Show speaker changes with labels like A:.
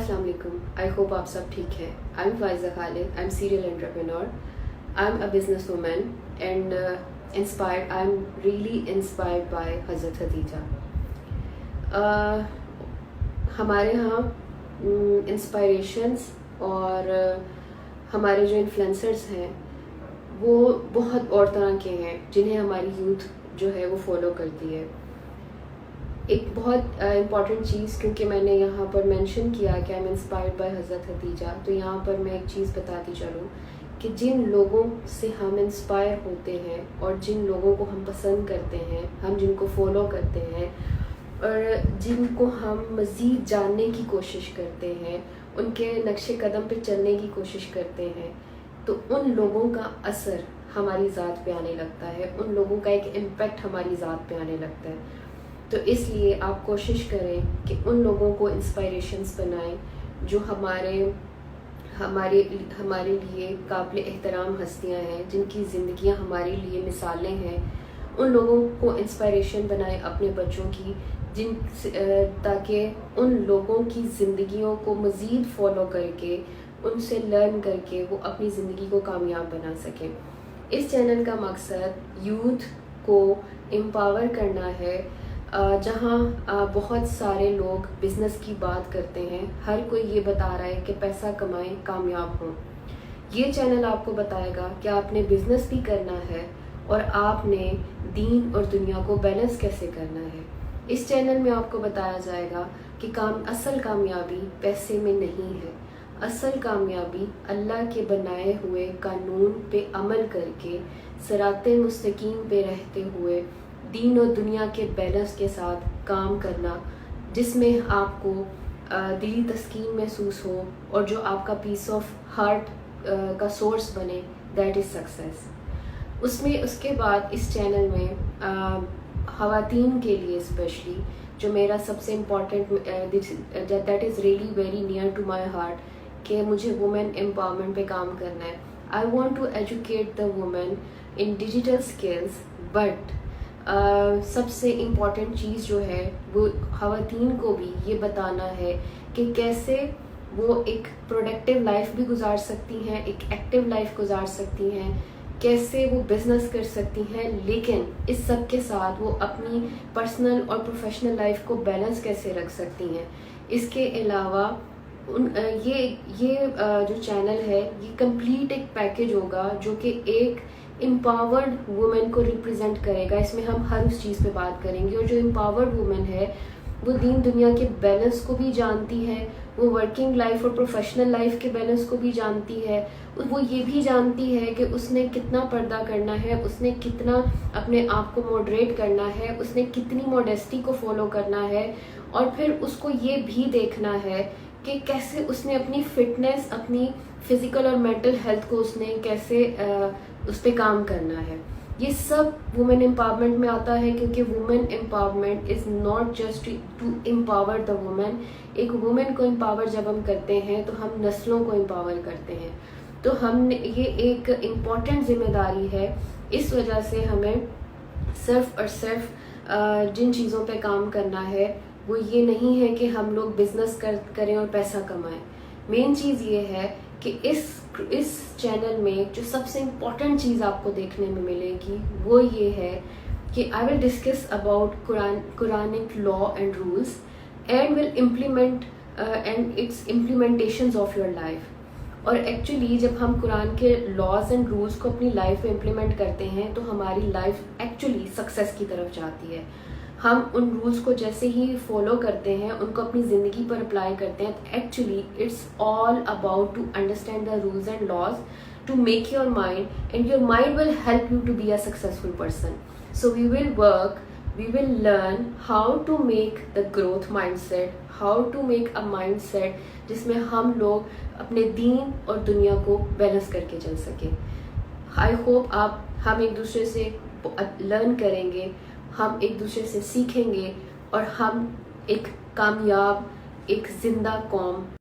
A: अस्सलाम वालेकुम। I hope आप सब ठीक हैं। I am Faiza Khalid, I am serial entrepreneur, I am a business woman and inspired, I am really inspired by हज़रत खदीजा। हमारे यहाँ इंस्पायरेशंस और हमारे जो इन्फ्लुएंसर्स हैं वो बहुत और तरह के हैं जिन्हें हमारी यूथ जो है वो फॉलो करती है। एक बहुत इम्पॉर्टेंट चीज़, क्योंकि मैंने यहाँ पर मेंशन किया कि आई एम इंस्पायर्ड बाय हज़रत खदीजा, तो यहाँ पर मैं एक चीज़ बताती चलूँ कि जिन लोगों से हम इंस्पायर होते हैं और जिन लोगों को हम पसंद करते हैं, हम जिनको फॉलो करते हैं और जिनको हम मज़ीद जानने की कोशिश करते हैं, उनके नक्शे कदम पे चलने की कोशिश करते हैं, तो उन लोगों का असर हमारी ज़ात पे आने लगता है, उन लोगों का एक इम्पेक्ट हमारी ज़ात पे आने लगता है। तो इसलिए आप कोशिश करें कि उन लोगों को इंस्पायरेशंस बनाएं जो हमारे लिए काबिल एहतराम हस्तियां हैं, जिनकी ज़िंदगियां हमारे लिए मिसालें हैं। उन लोगों को इंस्पायरेशन बनाएं अपने बच्चों की, ताकि उन लोगों की ज़िंदगियों को मज़ीद फ़ॉलो करके, उनसे लर्न करके वो अपनी ज़िंदगी को कामयाब बना सकें। इस चैनल का मकसद यूथ को एम्पावर करना है। जहाँ बहुत सारे लोग बिज़नेस की बात करते हैं, हर कोई ये बता रहा है कि पैसा कमाएं, कामयाब हों। ये चैनल आपको बताएगा कि आपने बिज़नेस भी करना है और आपने दीन और दुनिया को बैलेंस कैसे करना है। इस चैनल में आपको बताया जाएगा कि असल कामयाबी पैसे में नहीं है। असल कामयाबी अल्लाह के बनाए हुए कानून पे अमल करके, सिराते मुस्तकीम पे रहते हुए, दीन और दुनिया के बैलेंस के साथ काम करना, जिसमें आपको दिली तस्कीन महसूस हो और जो आपका पीस ऑफ हार्ट का सोर्स बने, दैट इज़ सक्सेस। उसके बाद इस चैनल में ख़वातीन के लिए स्पेशली जो मेरा सबसे important that is really very near to my heart, कि मुझे वुमेन एम्पावरमेंट पे काम करना है। I want to educate the women in digital skills, but सबसे इम्पॉर्टेंट चीज़ जो है वो ख़वातीन को भी ये बताना है कि कैसे वो एक प्रोडक्टिव लाइफ भी गुजार सकती हैं, एक एक्टिव लाइफ गुजार सकती हैं, कैसे वो बिज़नेस कर सकती हैं, लेकिन इस सब के साथ वो अपनी पर्सनल और प्रोफेशनल लाइफ को बैलेंस कैसे रख सकती हैं। इसके अलावा ये जो चैनल है ये कंप्लीट एक पैकेज होगा जो कि एक एम्पावर्ड वुमेन को रिप्रेजेंट करेगा। इसमें हम हर उस चीज़ पे बात करेंगे, और जो एम्पावर्ड वुमेन है वो दीन दुनिया के बैलेंस को भी जानती है, वो वर्किंग लाइफ और प्रोफेशनल लाइफ के बैलेंस को भी जानती है, वो ये भी जानती है कि उसने कितना पर्दा करना है, उसने कितना अपने आप को मॉडरेट करना है, उसने कितनी मॉडेस्टी को फॉलो करना है, और फिर उसको ये भी देखना है कि कैसे उसने अपनी फिटनेस, अपनी फिज़िकल और मेंटल हेल्थ को उसने कैसे उस पर काम करना है। ये सब वुमेन एम्पावरमेंट में आता है, क्योंकि women empowerment is not just to empower the women. एक वुमेन को एम्पावर जब हम करते हैं तो हम नस्लों को एम्पावर करते हैं। तो हमने ये एक इम्पॉर्टेंट जिम्मेदारी है। इस वजह से हमें सिर्फ और सिर्फ जिन चीज़ों पे काम करना है वो ये नहीं है कि हम लोग बिज़नेस करें और पैसा कमाएं। मेन चीज़ ये है कि इस चैनल में जो सबसे इम्पॉर्टेंट चीज़ आपको देखने में मिलेगी वो ये है कि I will discuss about Quranic law and rules and will implement and it's implementations of your life. और एक्चुअली जब हम कुरान के लॉज एंड रूल्स को अपनी लाइफ में इम्प्लीमेंट करते हैं तो हमारी लाइफ एक्चुअली सक्सेस की तरफ जाती है। हम उन रूल्स को जैसे ही फॉलो करते हैं, उनको अपनी ज़िंदगी पर अप्लाई करते हैं, तो actually it's all about to understand the rules and laws to make your mind, and your mind will help you to be a successful person. So we will work, we will learn how to make the growth mindset, how to make a mindset जिसमें हम लोग अपने दीन और दुनिया को balance करके चल सकें। आई होप हम एक दूसरे से लर्न करेंगे, हम एक दूसरे से सीखेंगे और हम एक कामयाब, एक जिंदा कौम